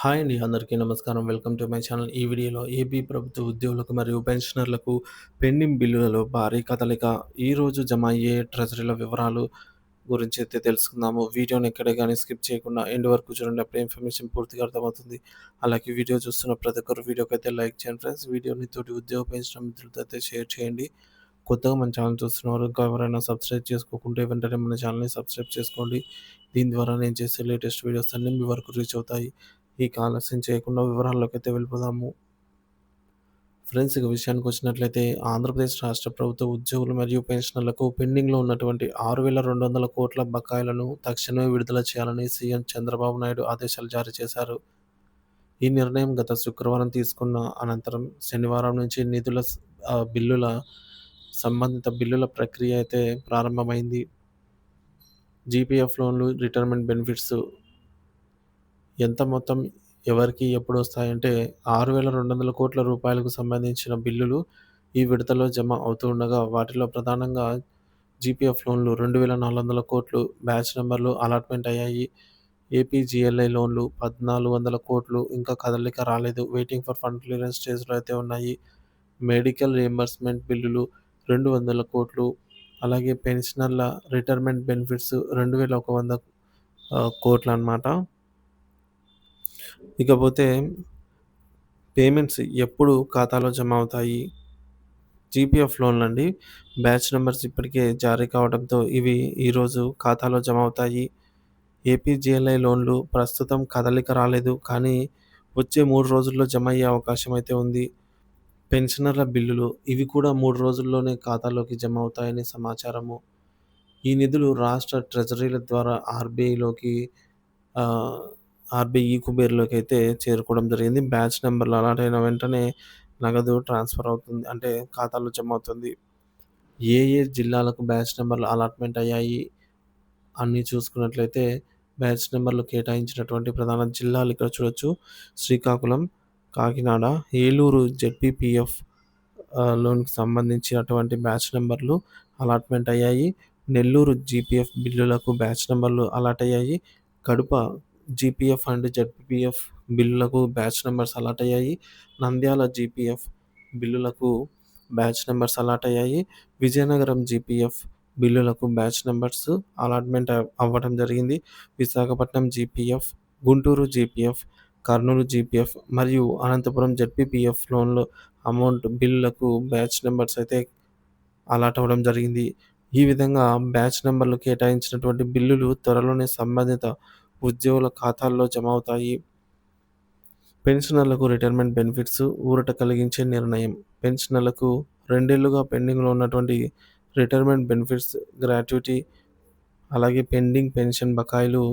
Hi అండి. అందరికీ నమస్కారం. Welcome to my channel. ఈ వీడియోలో ఏపీ ప్రభుత్వ ఉద్యోగులకు మరియు పెన్షనర్లకు పెండింగ్ బిల్లులలో భారీ కదలిక, ఈరోజు జమ అయ్యే ట్రెజరీల వివరాలు గురించైతే తెలుసుకుందాము. వీడియోని ఎక్కడ గాని స్కిప్ చేయకుండా ఎండ్ వరకు చూడండి. అప్పుడే ఇన్ఫర్మేషన్ పూర్తిగా అర్థమవుతుంది. అలాగే వీడియో చూస్తున్న ప్రతి ఒక్కరు వీడియోకైతే లైక్ చేయండి ఫ్రెండ్స్. వీడియోని తోటి ఉద్యోగ పెన్షన్ మిత్రులతో అయితే షేర్ చేయండి. కొత్తగా మన ఛానల్ చూస్తున్నవారు ఇంకా ఎవరైనా సబ్స్క్రైబ్ చేసుకోకుంటే వెంటనే మన ఛానల్‌ని సబ్స్క్రైబ్ చేసుకోండి. దీని ద్వారా నేను చేసే లేటెస్ట్ వీడియోస్ అన్నీ మీ వరకు రీచ్ అవుతాయి. ఇక ఆలస్యం చేయకుండా వివరాల్లోకైతే వెళ్ళిపోదాము. ఫ్రెండ్స్, ఇక విషయానికొచ్చినట్లయితే ఆంధ్రప్రదేశ్ రాష్ట్ర ప్రభుత్వ ఉద్యోగులు మరియు పెన్షనర్లకు పెండింగ్‌లో ఉన్నటువంటి 6,200 కోట్ల బకాయిలను తక్షణమే విడుదల చేయాలని సీఎం చంద్రబాబు నాయుడు ఆదేశాలు జారీ చేశారు. ఈ నిర్ణయం గత శుక్రవారం తీసుకున్న అనంతరం శనివారం నుంచి బిల్లుల సంబంధిత బిల్లుల ప్రక్రియ అయితే ప్రారంభమైంది. జీపీఎఫ్ లోన్లు, రిటైర్మెంట్ బెనిఫిట్స్ ఎంత మొత్తం ఎవరికి ఎప్పుడొస్తాయంటే 6,200 కోట్ల రూపాయలకు సంబంధించిన బిల్లులు ఈ విడతలో జమ అవుతుండగా, వాటిలో ప్రధానంగా జీపీఎఫ్ లోన్లు 2,400 కోట్లు బ్యాచ్ నంబర్లు అలాట్‌మెంట్ అయ్యాయి. ఏపీజీఎల్ఐ లోన్లు 1,400 కోట్లు ఇంకా కదలిక రాలేదు. వెయిటింగ్ ఫర్ ఫండ్ క్లియరెన్స్ స్టేజ్‌లో అయితే ఉన్నాయి. మెడికల్ రీయింబర్స్‌మెంట్ బిల్లులు 200 కోట్లు, అలాగే పెన్షనర్ల రిటైర్మెంట్ బెనిఫిట్స్ 2,100 కోట్లనమాట. ఇకపోతే పేమెంట్స్ ఎప్పుడు ఖాతాలో జమ అవుతాయి? జీపీఎఫ్ లోన్లండి. బ్యాచ్ నంబర్స్ ఇప్పటికే జారీ కావడంతో ఇవి ఈరోజు ఖాతాలో జమ అవుతాయి. ఏపీజీఎల్ఐ లోన్లు ప్రస్తుతం కదలిక రాలేదు, కానీ వచ్చే 3 రోజుల్లో జమ అయ్యే అవకాశం అయితే ఉంది. పెన్షనర్ల బిల్లులు ఇవి కూడా 3 రోజుల్లోనే ఖాతాలోకి జమ అవుతాయని సమాచారము. ఈ నిధులు రాష్ట్ర ట్రెజరీల ద్వారా ఆహ్, ఆర్‌బీఈ కుబేర్‌లోకైతే చేరుకోవడం జరిగింది. బ్యాచ్ నంబర్‌లు అలాట్ అయిన వెంటనే నగదు ట్రాన్స్‌ఫర్ అవుతుంది. అంటే ఖాతాలో జమ అవుతుంది. ఏ ఏ జిల్లాలకు బ్యాచ్ నంబర్‌లు అలాట్‌మెంట్ అయ్యాయి అన్నీ చూసుకున్నట్లయితే, బ్యాచ్ నంబర్‌లు కేటాయించినటువంటి ప్రధాన జిల్లాలు ఇక్కడ చూడొచ్చు. శ్రీకాకుళం, కాకినాడ, ఏలూరు జెడ్పీపీఎఫ్ లోన్‌కి సంబంధించినటువంటి బ్యాచ్ నంబర్‌లు అలాట్‌మెంట్ అయ్యాయి. నెల్లూరు జీపీఎఫ్ బిల్లులకు బ్యాచ్ నంబర్‌లు అలాట్ అయ్యాయి. కడప జీపీఎఫ్ అండ్ జెడ్పీపీఎఫ్ బిల్లులకు బ్యాచ్ నంబర్స్ అలాట్ అయ్యాయి. నంద్యాల జీపీఎఫ్ బిల్లులకు బ్యాచ్ నంబర్స్ అలాట్ అయ్యాయి. విజయనగరం జీపీఎఫ్ బిల్లులకు బ్యాచ్ నంబర్స్ అలాట్‌మెంట్ అవ్వడం జరిగింది. Visakhapatnam GPF, Guntur GPF, Kurnool GPF మరియు అనంతపురం జెడ్పీపీఎఫ్ లోన్‌లు అమౌంట్ బిల్లులకు బ్యాచ్ నంబర్స్ అయితే అలాట్ అవ్వడం జరిగింది. ఈ విధంగా బ్యాచ్ నంబర్‌లు కేటాయించినటువంటి బిల్లులు త్వరలోనే సంబంధిత ఉద్యోగుల ఖాతాల్లో జమ అవుతాయి. పెన్షనర్లకు రిటైర్మెంట్ బెనిఫిట్స్ ఊరట కలిగించే నిర్ణయం. పెన్షనర్లకు 2 ఏళ్లుగా పెండింగ్‌లో ఉన్నటువంటి రిటైర్మెంట్ బెనిఫిట్స్, గ్రాట్యుటీ, అలాగే పెండింగ్ పెన్షన్ బకాయిలు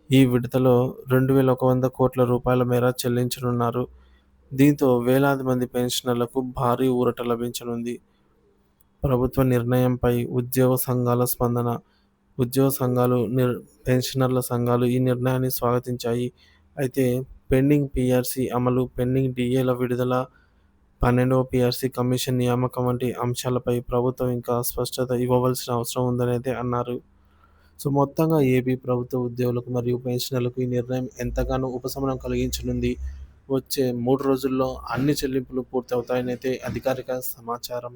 ఈ విడతలో 2,100 కోట్ల రూపాయల మేర చెల్లించనున్నారు. దీంతో వేలాది మంది పెన్షనర్లకు భారీ ఊరట లభించనుంది. ప్రభుత్వ నిర్ణయంపై ఉద్యోగ సంఘాల స్పందన. ఉద్యోగ సంఘాలు, పెన్షనర్ల సంఘాలు ఈ నిర్ణయాన్ని స్వాగతించాయి. అయితే పెండింగ్ పీఆర్సీ అమలు, పెండింగ్ డీఏల విడుదల, 12వ పీఆర్సీ కమిషన్ నియామకం వంటి అంశాలపై ప్రభుత్వం ఇంకా స్పష్టత ఇవ్వవలసిన అవసరం ఉందనైతే అన్నారు. సో, మొత్తంగా ఏపీ ప్రభుత్వ ఉద్యోగులకు మరియు పెన్షనర్లకు ఈ నిర్ణయం ఎంతగానో ఉపశమనం కలిగించనుంది. వచ్చే 3 రోజుల్లో అన్ని చెల్లింపులు పూర్తవుతాయనైతే అధికారిక సమాచారం.